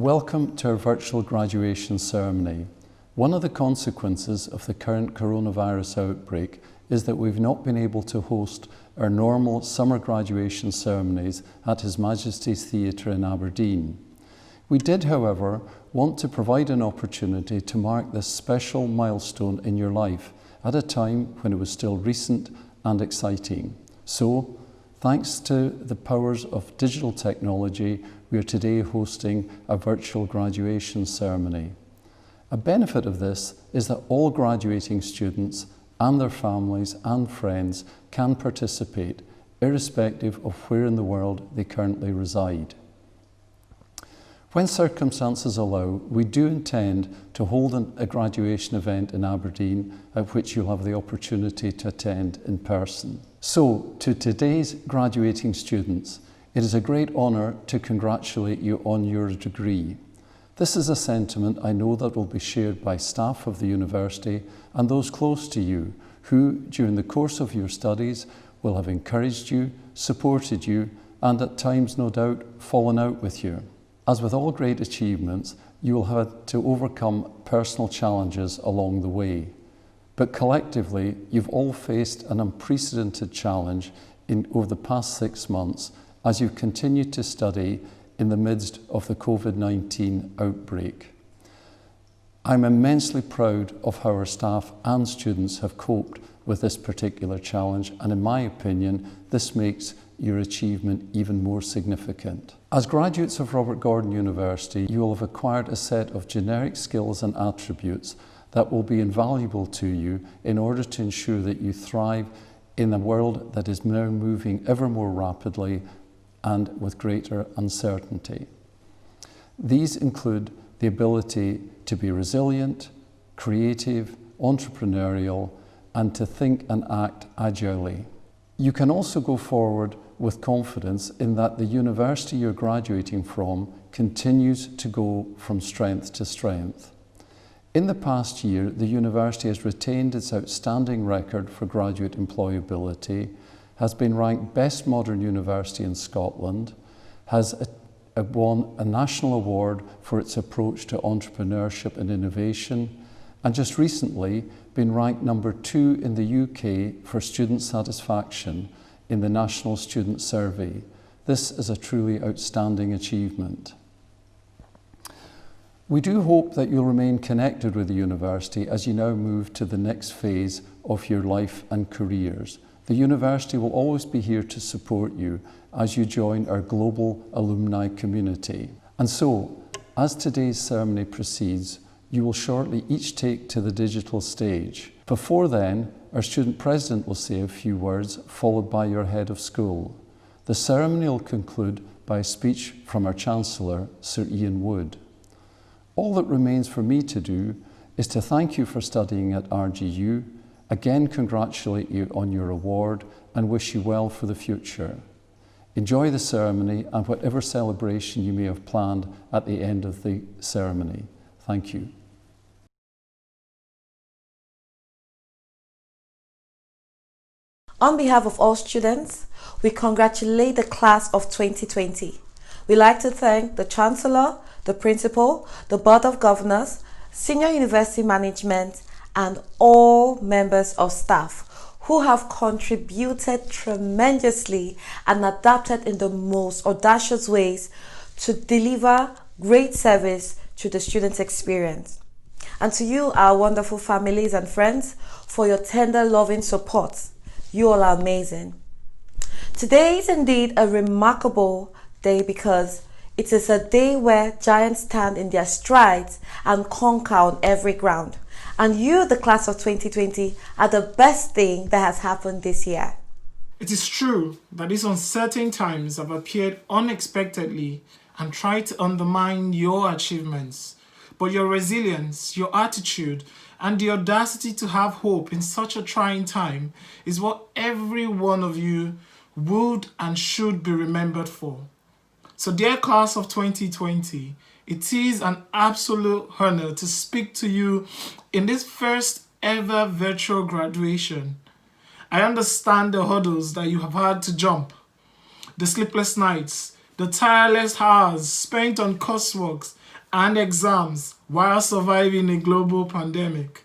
Welcome to our virtual graduation ceremony. One of the consequences of the current coronavirus outbreak is that we've not been able to host our normal summer graduation ceremonies at His Majesty's Theatre in Aberdeen. We did, however, want to provide an opportunity to mark this special milestone in your life at a time when it was still recent and exciting. So, thanks to the powers of digital technology, we are today hosting a virtual graduation ceremony. A benefit of this is that all graduating students and their families and friends can participate, irrespective of where in the world they currently reside. When circumstances allow, we do intend to hold a graduation event in Aberdeen at which you'll have the opportunity to attend in person. So, to today's graduating students, it is a great honour to congratulate you on your degree. This is a sentiment I know that will be shared by staff of the university and those close to you who, during the course of your studies, will have encouraged you, supported you, and at times, no doubt, fallen out with you. As with all great achievements, you will have to overcome personal challenges along the way. But collectively, you've all faced an unprecedented challenge over the past 6 months as you've continued to study in the midst of the COVID-19 outbreak. I'm immensely proud of how our staff and students have coped with this particular challenge, and in my opinion, this makes your achievement even more significant. As graduates of Robert Gordon University, you will have acquired a set of generic skills and attributes that will be invaluable to you in order to ensure that you thrive in a world that is now moving ever more rapidly and with greater uncertainty. These include the ability to be resilient, creative, entrepreneurial, and to think and act agilely. You can also go forward with confidence in that the university you're graduating from continues to go from strength to strength. In the past year, the university has retained its outstanding record for graduate employability, has been ranked Best Modern University in Scotland, has won a national award for its approach to entrepreneurship and innovation, and just recently been ranked number 2 in the UK for student satisfaction in the National Student Survey. This is a truly outstanding achievement. We do hope that you'll remain connected with the university as you now move to the next phase of your life and careers. The university will always be here to support you as you join our global alumni community. And so, as today's ceremony proceeds, you will shortly each take to the digital stage. Before then, our student president will say a few words, followed by your head of school. The ceremony will conclude by a speech from our Chancellor, Sir Ian Wood. All that remains for me to do is to thank you for studying at RGU, again congratulate you on your award, and wish you well for the future. Enjoy the ceremony and whatever celebration you may have planned at the end of the ceremony. Thank you. On behalf of all students, we congratulate the class of 2020. We'd like to thank the Chancellor, the Principal, the Board of Governors, Senior University Management, and all members of staff who have contributed tremendously and adapted in the most audacious ways to deliver great service to the students' experience. And to you, our wonderful families and friends, for your tender, loving support. You all are amazing. Today is indeed a remarkable day because it is a day where giants stand in their strides and conquer on every ground. And you, the class of 2020, are the best thing that has happened this year. It is true that these uncertain times have appeared unexpectedly and tried to undermine your achievements. But your resilience, your attitude, and the audacity to have hope in such a trying time is what every one of you would and should be remembered for. So dear class of 2020, it is an absolute honor to speak to you in this first ever virtual graduation. I understand the hurdles that you have had to jump, the sleepless nights, the tireless hours spent on coursework, and exams while surviving a global pandemic.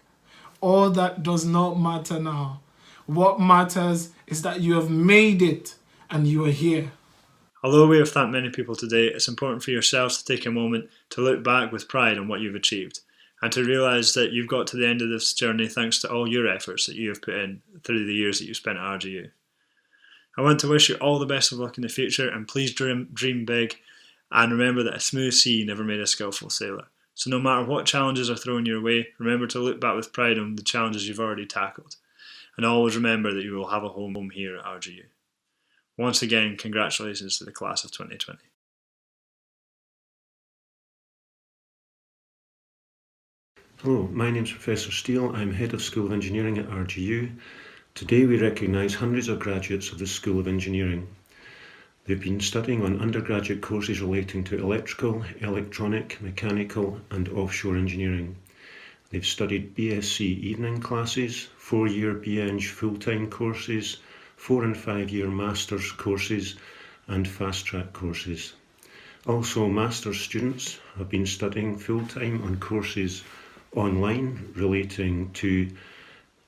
All that does not matter now. What matters is that you have made it and you are here. Although we have thanked many people today, it's important for yourselves to take a moment to look back with pride on what you've achieved and to realise that you've got to the end of this journey thanks to all your efforts that you have put in through the years that you've spent at RGU. I want to wish you all the best of luck in the future, and please dream big, and remember that a smooth sea never made a skillful sailor. So no matter what challenges are thrown your way, remember to look back with pride on the challenges you've already tackled, and always remember that you will have a home here at RGU. Once again, congratulations to the class of 2020. Hello, my name is Professor Steele. I'm Head of School of Engineering at RGU. Today we recognise hundreds of graduates of the School of Engineering. They've been studying on undergraduate courses relating to electrical, electronic, mechanical and offshore engineering. They've studied BSc evening classes, 4-year BEng full-time courses, 4 and 5-year Masters courses and fast-track courses. Also, Masters students have been studying full-time on courses online relating to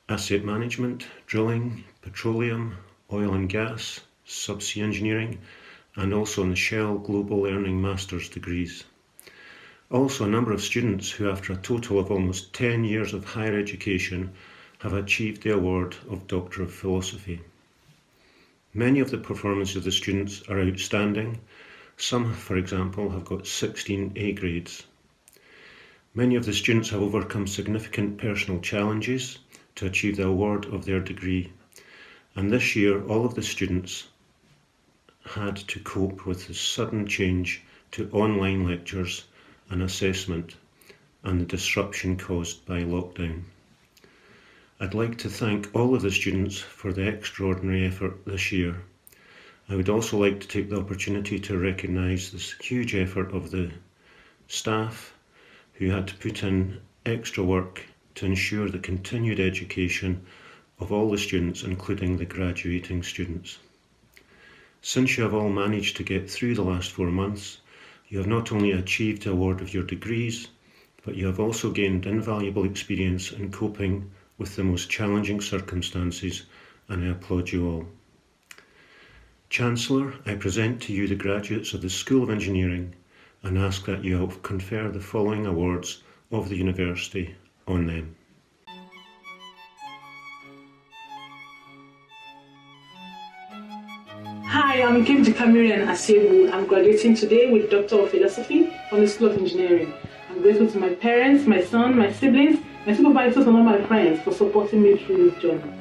asset management, drilling, petroleum, oil and gas, subsea engineering, and also on the Shell Global Learning Masters degrees. Also, a number of students who, after a total of almost 10 years of higher education, have achieved the award of Doctor of Philosophy. Many of the performances of the students are outstanding. Some, for example, have got 16 A grades. Many of the students have overcome significant personal challenges to achieve the award of their degree. And this year, all of the students had to cope with the sudden change to online lectures and assessment and the disruption caused by lockdown. I'd like to thank all of the students for the extraordinary effort this year. I would also like to take the opportunity to recognise this huge effort of the staff who had to put in extra work to ensure the continued education of all the students, including the graduating students. Since you have all managed to get through the last 4 months, you have not only achieved the award of your degrees, but you have also gained invaluable experience in coping with the most challenging circumstances, and I applaud you all. Chancellor, I present to you the graduates of the School of Engineering and ask that you help confer the following awards of the University on them. Hi, I'm Kim Kamirian Asebu. I'm graduating today with Doctor of Philosophy from the School of Engineering. I'm grateful to my parents, my son, my siblings, my supervisors and all my friends for supporting me through this journey.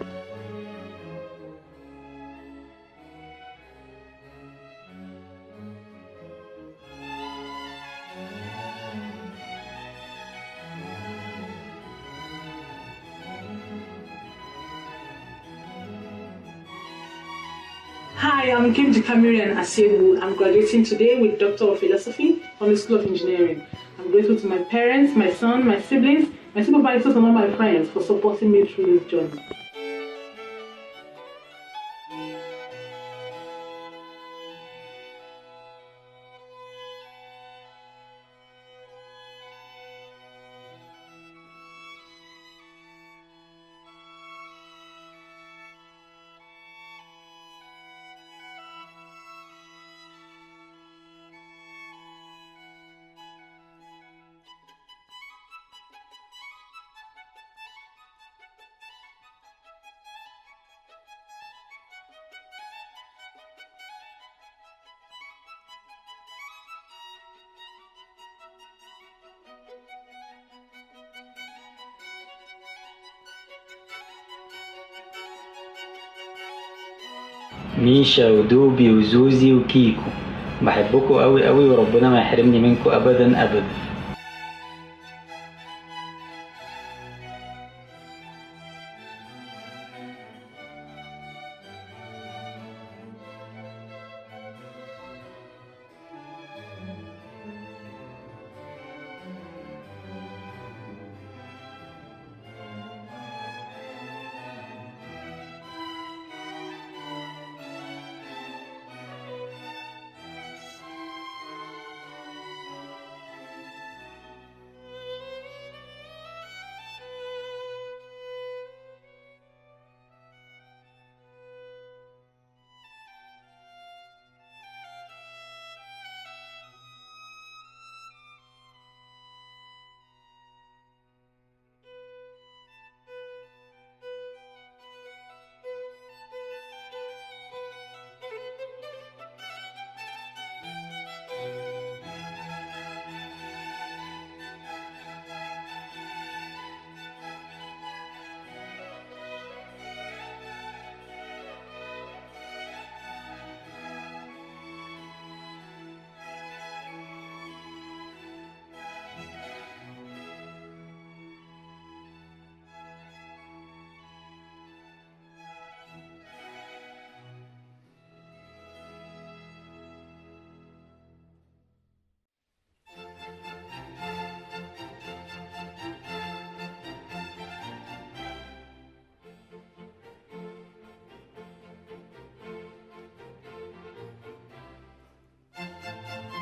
Hi, I'm Kim Kamirian Asebu. I'm graduating today with Doctor of Philosophy from the School of Engineering. I'm grateful to my parents, my son, my siblings, my supervisors and all my friends for supporting me through this journey. ميشا ودوبي وزوزي وكيكو، بحبكوا قوي قوي وربنا ما يحرمني منكوا أبدا أبدا.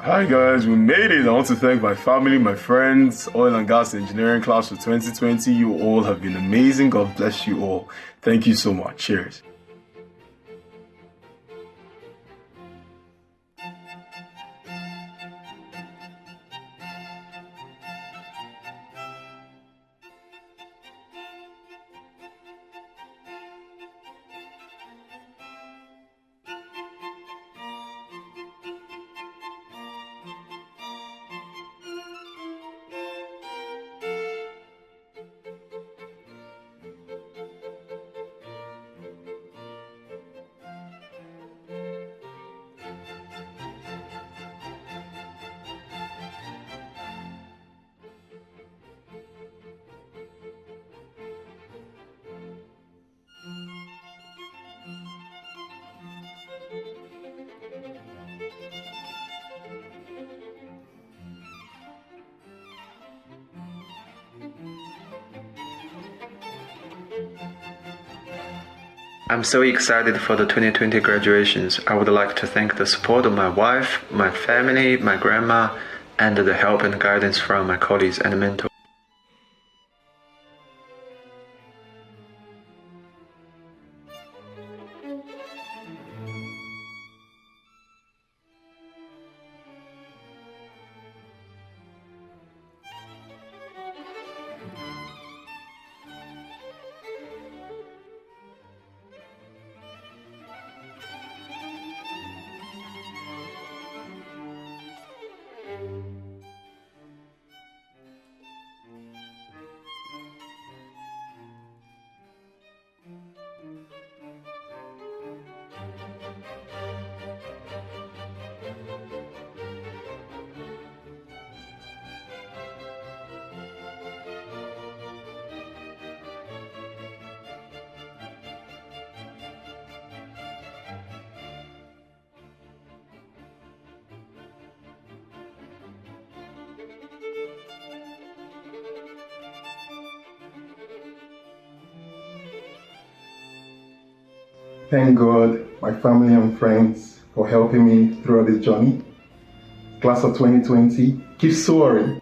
Hi guys, we made it. I want to thank my family, my friends, oil and gas engineering class for 2020. You all have been amazing. God bless you all. Thank you so much. Cheers. I'm so excited for the 2020 graduations. I would like to thank the support of my wife, my family, my grandma, and the help and guidance from my colleagues and mentors. Thank God, my family and friends for helping me throughout this journey. Class of 2020, keep soaring.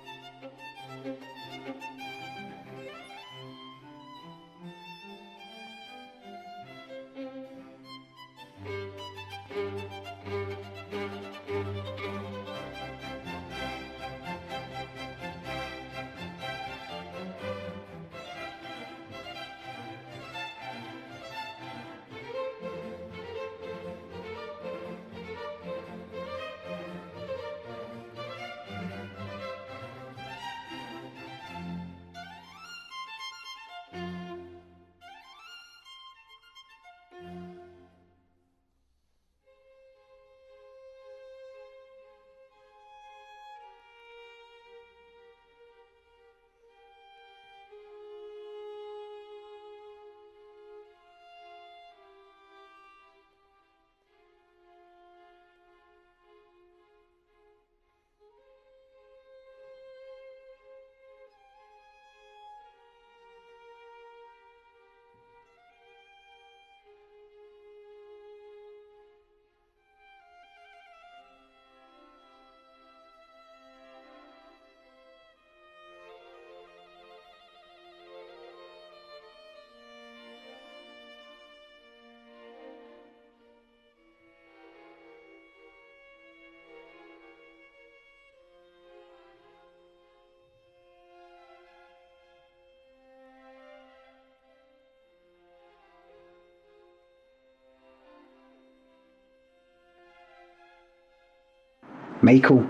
Michael,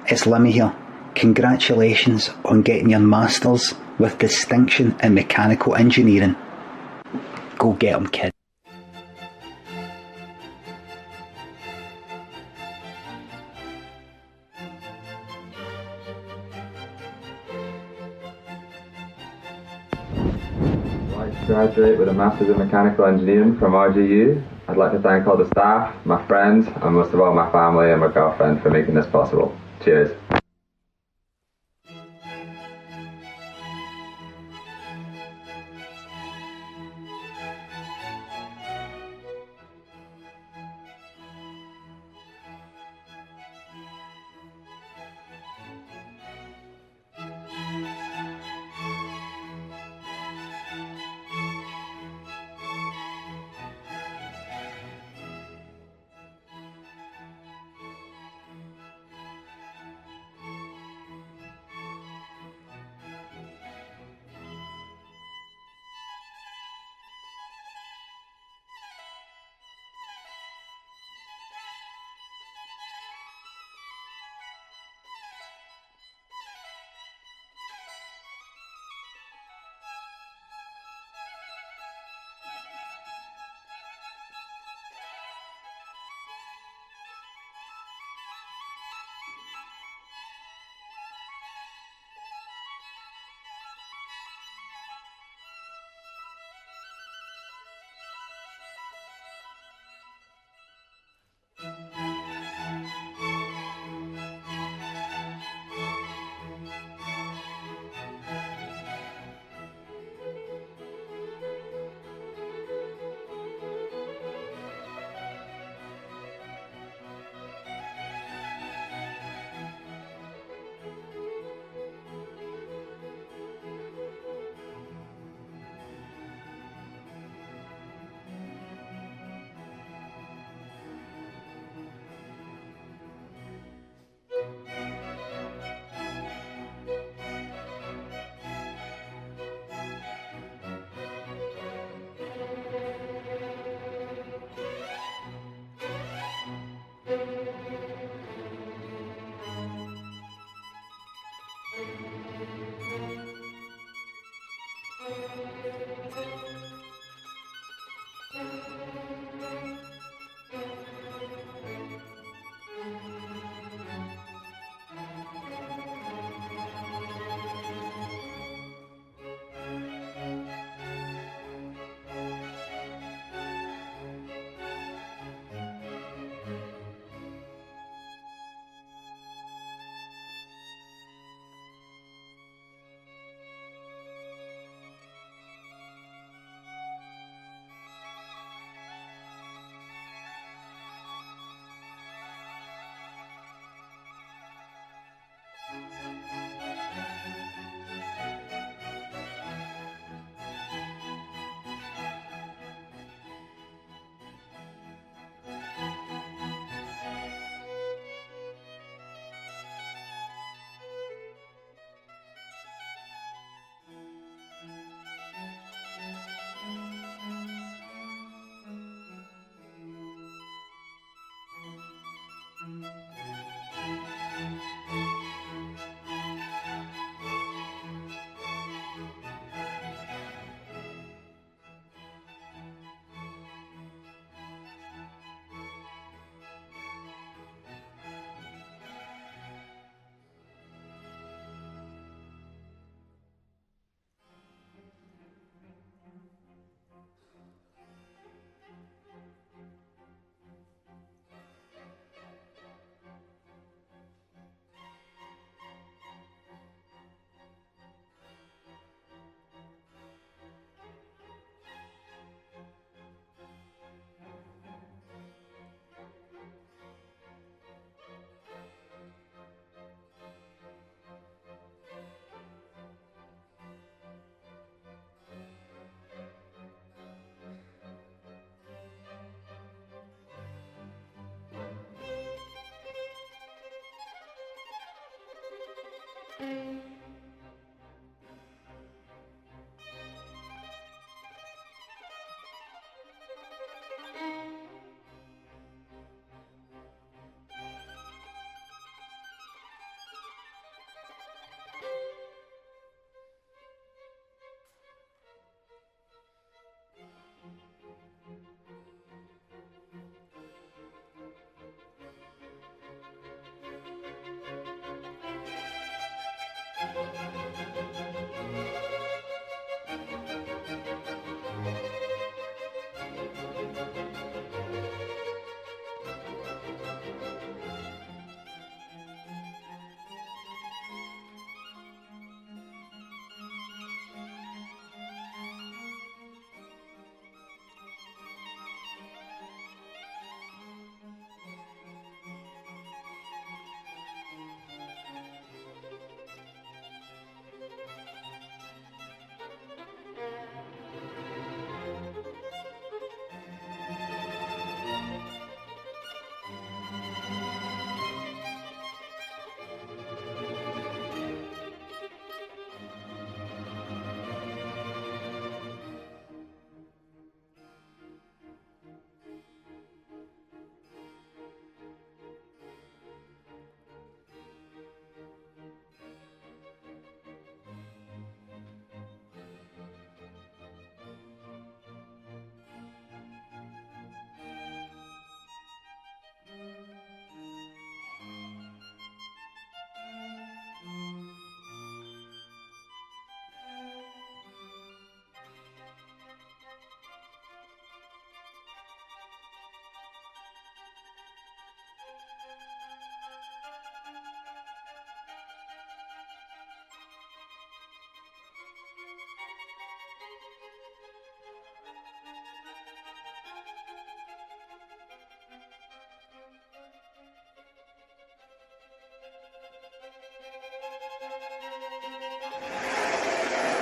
it's Lemmy here. Congratulations on getting your Masters with distinction in Mechanical Engineering. Go get 'em, kid. I'd like to graduate with a Masters in Mechanical Engineering from RGU. I'd like to thank all the staff, my friends, and most of all my family and my girlfriend for making this possible. Cheers.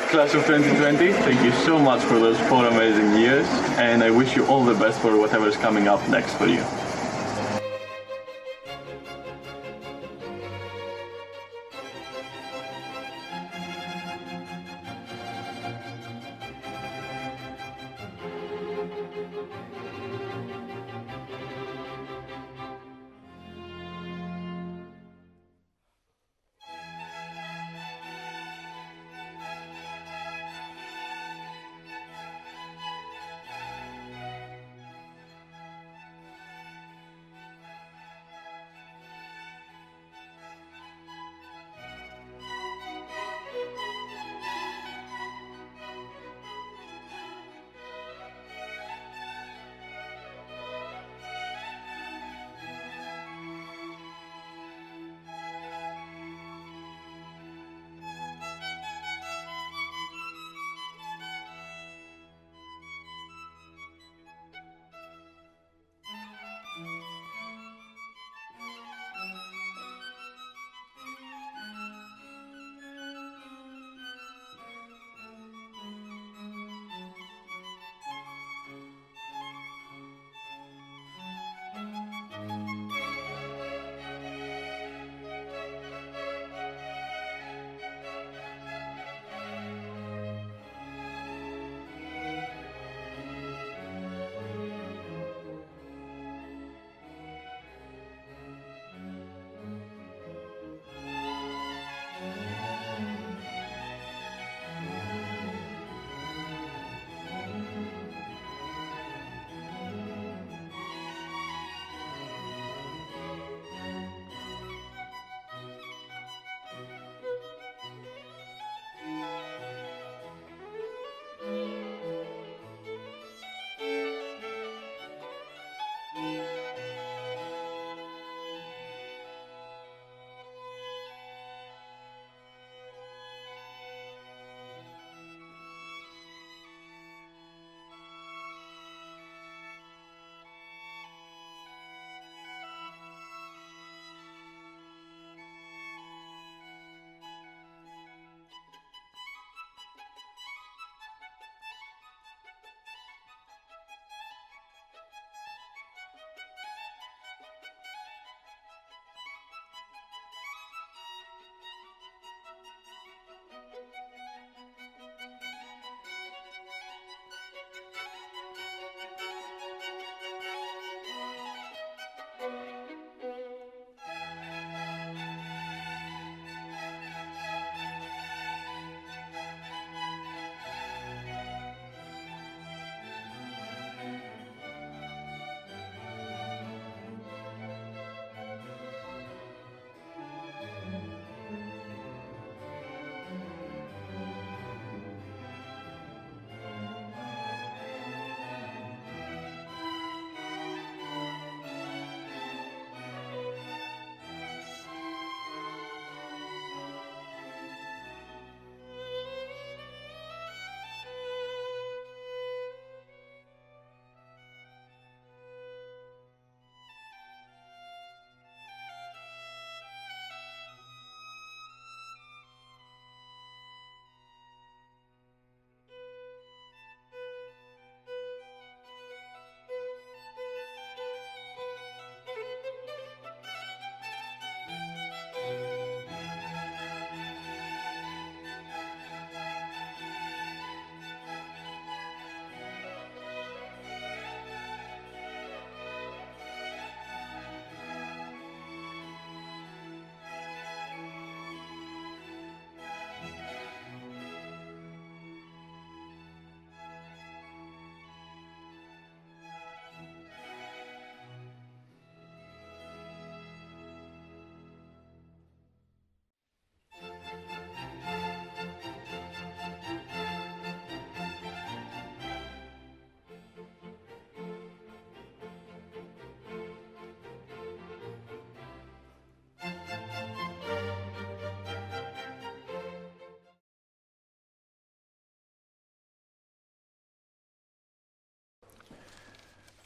Class of 2020, thank you so much for those 4 amazing years, and I wish you all the best for whatever is coming up next for you.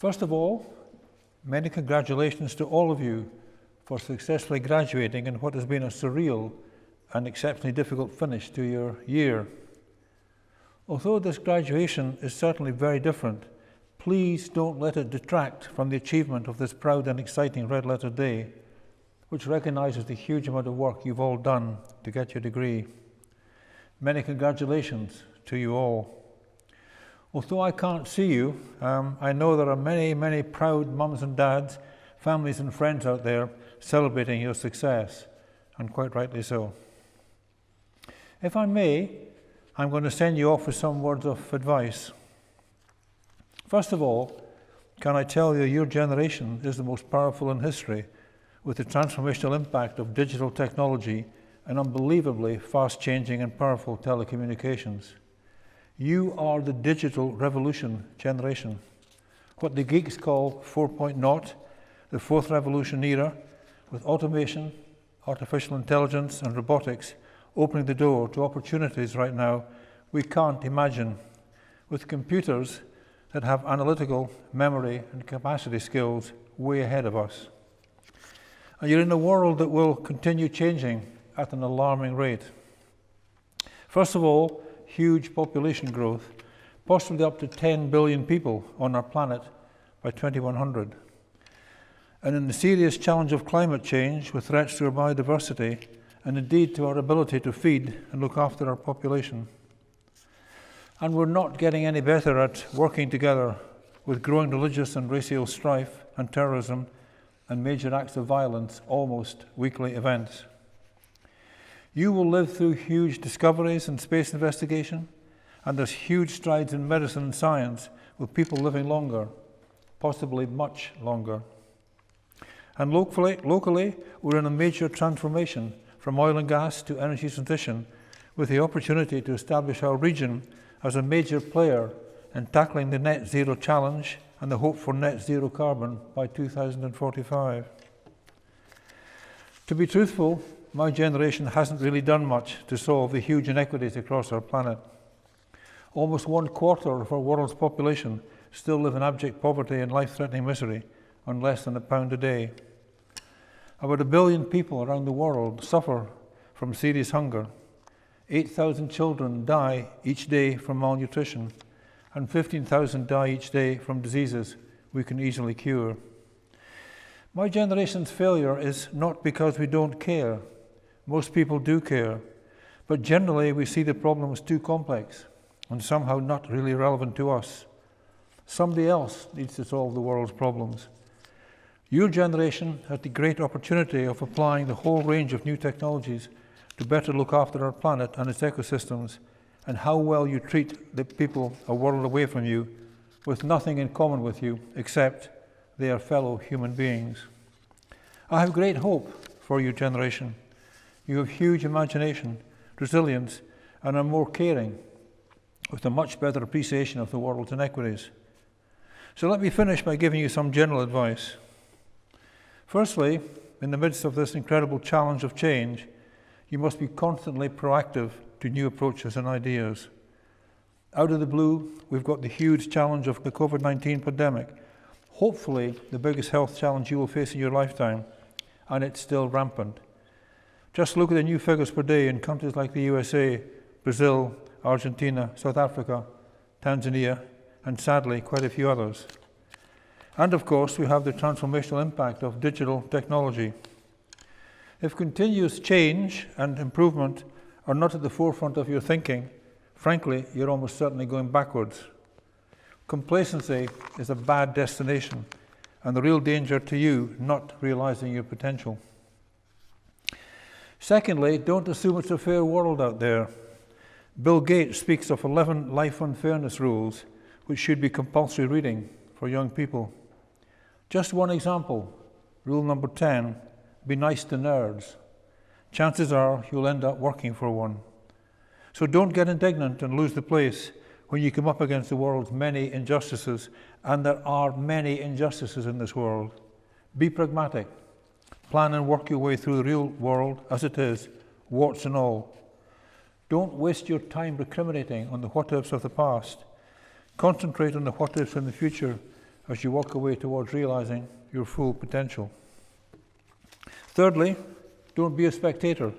First of all, many congratulations to all of you for successfully graduating in what has been a surreal and exceptionally difficult finish to your year. Although this graduation is certainly very different, please don't let it detract from the achievement of this proud and exciting Red Letter Day, which recognises the huge amount of work you've all done to get your degree. Many congratulations to you all. Although I can't see you, I know there are many, many proud mums and dads, families and friends out there celebrating your success, and quite rightly so. If I may, I'm going to send you off with some words of advice. First of all, can I tell you your generation is the most powerful in history, with the transformational impact of digital technology and unbelievably fast-changing and powerful telecommunications. You are the digital revolution generation, what the geeks call 4.0, the fourth revolution era, with automation, artificial intelligence and robotics opening the door to opportunities right now we can't imagine, with computers that have analytical, memory and capacity skills way ahead of us. And you're in a world that will continue changing at an alarming rate. First of all, huge population growth, possibly up to 10 billion people on our planet by 2100. And in the serious challenge of climate change with threats to our biodiversity and indeed to our ability to feed and look after our population. And we're not getting any better at working together with growing religious and racial strife and terrorism and major acts of violence, almost weekly events. You will live through huge discoveries in space investigation, and there's huge strides in medicine and science with people living longer, possibly much longer. And locally, we're in a major transformation from oil and gas to energy transition, with the opportunity to establish our region as a major player in tackling the net zero challenge and the hope for net zero carbon by 2045. To be truthful, my generation hasn't really done much to solve the huge inequities across our planet. Almost 1/4 of our world's population still live in abject poverty and life-threatening misery on less than £1 a day. About 1 billion people around the world suffer from serious hunger. 8,000 children die each day from malnutrition, and 15,000 die each day from diseases we can easily cure. My generation's failure is not because we don't care. Most people do care, but generally we see the problem as too complex and somehow not really relevant to us. Somebody else needs to solve the world's problems. Your generation had the great opportunity of applying the whole range of new technologies to better look after our planet and its ecosystems, and how well you treat the people a world away from you with nothing in common with you except they are fellow human beings. I have great hope for your generation. You have huge imagination, resilience, and are more caring, with a much better appreciation of the world's inequities. So let me finish by giving you some general advice. Firstly, in the midst of this incredible challenge of change, you must be constantly proactive to new approaches and ideas. Out of the blue, we've got the huge challenge of the COVID-19 pandemic, hopefully the biggest health challenge you will face in your lifetime, and it's still rampant. Just look at the new figures per day in countries like the USA, Brazil, Argentina, South Africa, Tanzania, and sadly, quite a few others. And of course, we have the transformational impact of digital technology. If continuous change and improvement are not at the forefront of your thinking, frankly, you're almost certainly going backwards. Complacency is a bad destination, and the real danger to you not realizing your potential. Secondly, don't assume it's a fair world out there. Bill Gates speaks of 11 life unfairness rules, which should be compulsory reading for young people. Just one example, rule number 10, be nice to nerds. Chances are you'll end up working for one. So don't get indignant and lose the place when you come up against the world's many injustices, and there are many injustices in this world. Be pragmatic. Plan and work your way through the real world as it is, warts and all. Don't waste your time recriminating on the what-ifs of the past. Concentrate on the what-ifs in the future as you walk away towards realizing your full potential. Thirdly, don't be a spectator.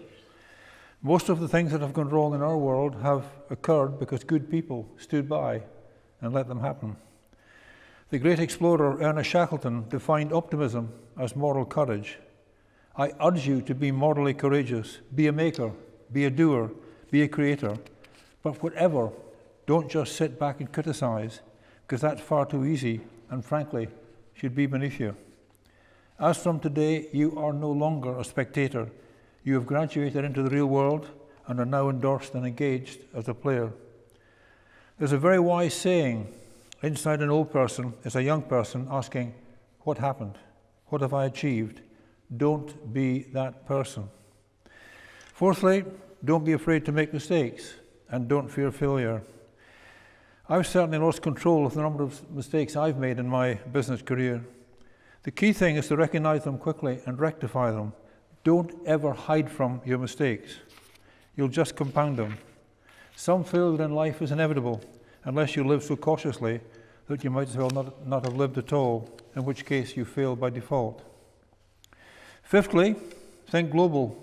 Most of the things that have gone wrong in our world have occurred because good people stood by and let them happen. The great explorer Ernest Shackleton defined optimism as moral courage. I urge you to be morally courageous. Be a maker, be a doer, be a creator. But whatever, don't just sit back and criticize, because that's far too easy and frankly should be beneath you. As from today, you are no longer a spectator. You have graduated into the real world and are now endorsed and engaged as a player. There's a very wise saying, inside an old person is a young person asking, what happened? What have I achieved? Don't be that person. Fourthly, don't be afraid to make mistakes and don't fear failure. I've certainly lost control of the number of mistakes I've made in my business career. The key thing is to recognize them quickly and rectify them. Don't ever hide from your mistakes. You'll just compound them. Some failure in life is inevitable, unless you live so cautiously that you might as well not have lived at all, in which case you fail by default. Fifthly, think global.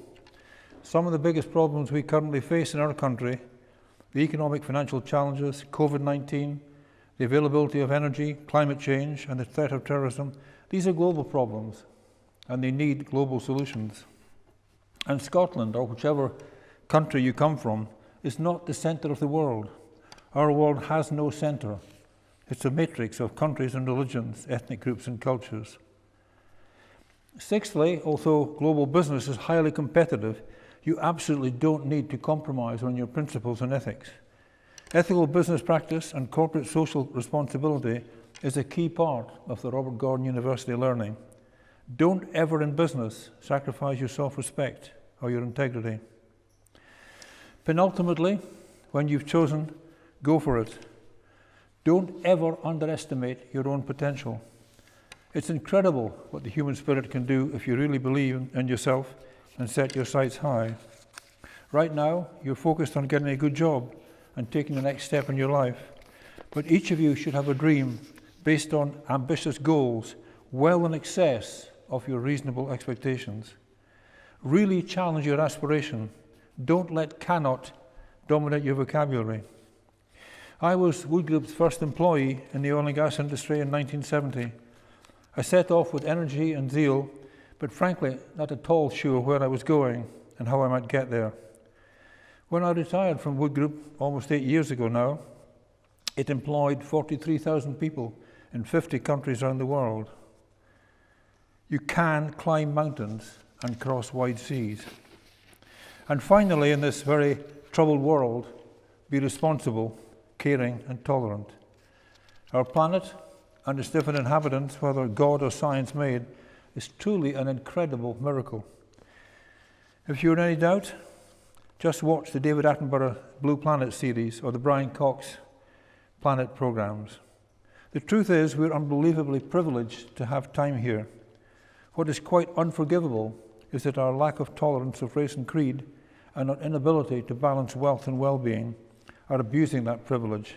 Some of the biggest problems we currently face in our country, the economic financial challenges, COVID-19, the availability of energy, climate change, and the threat of terrorism, these are global problems, and they need global solutions. And Scotland, or whichever country you come from, is not the centre of the world. Our world has no centre. It's a matrix of countries and religions, ethnic groups and cultures. Sixthly, although global business is highly competitive, you absolutely don't need to compromise on your principles and ethics. Ethical business practice and corporate social responsibility is a key part of the Robert Gordon University learning. Don't ever in business sacrifice your self-respect or your integrity. Penultimately, when you've chosen, go for it. Don't ever underestimate your own potential. It's incredible what the human spirit can do if you really believe in yourself and set your sights high. Right now, you're focused on getting a good job and taking the next step in your life. But each of you should have a dream based on ambitious goals, well in excess of your reasonable expectations. Really challenge your aspiration. Don't let cannot dominate your vocabulary. I was Wood Group's first employee in the oil and gas industry in 1970. I set off with energy and zeal, but frankly, not at all sure where I was going and how I might get there. When I retired from Wood Group almost 8 years ago now, it employed 43,000 people in 50 countries around the world. You can climb mountains and cross wide seas. And finally, in this very troubled world, be responsible, caring and tolerant. Our planet and its different inhabitants, whether God or science made, is truly an incredible miracle. If you're in any doubt, just watch the David Attenborough Blue Planet series or the Brian Cox Planet programs. The truth is, we're unbelievably privileged to have time here. What is quite unforgivable is that our lack of tolerance of race and creed and our inability to balance wealth and well-being are abusing that privilege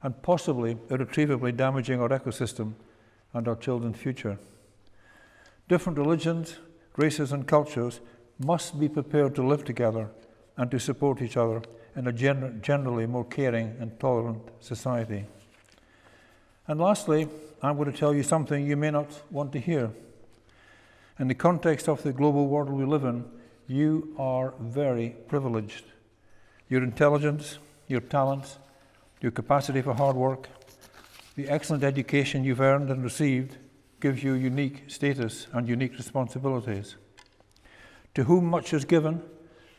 and possibly irretrievably damaging our ecosystem and our children's future. Different religions, races and cultures must be prepared to live together and to support each other in a generally more caring and tolerant society. And lastly, I'm going to tell you something you may not want to hear. In the context of the global world we live in, you are very privileged. Your intelligence, your talents, your capacity for hard work, the excellent education you've earned and received gives you unique status and unique responsibilities. To whom much is given,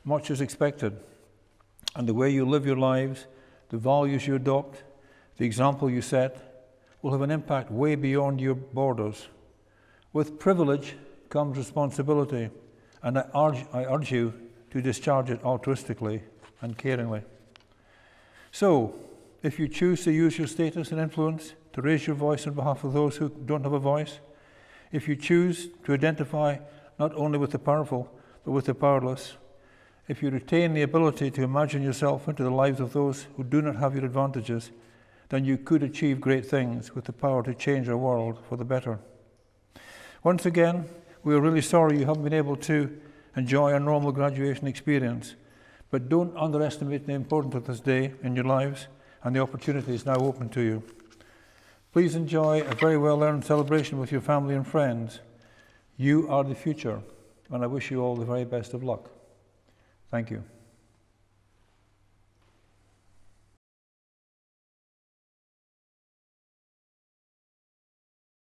much is expected. And the way you live your lives, the values you adopt, the example you set, will have an impact way beyond your borders. With privilege comes responsibility, and I urge you to discharge it altruistically and caringly. So, if you choose to use your status and influence to raise your voice on behalf of those who don't have a voice, if you choose to identify not only with the powerful, but with the powerless, if you retain the ability to imagine yourself into the lives of those who do not have your advantages, then you could achieve great things with the power to change our world for the better. Once again, we are really sorry you haven't been able to enjoy our normal graduation experience, But don't underestimate the importance of this day in your lives and the opportunities now open to you. Please enjoy a very well-earned celebration with your family and friends. You are the future, and I wish you all the very best of luck. Thank you.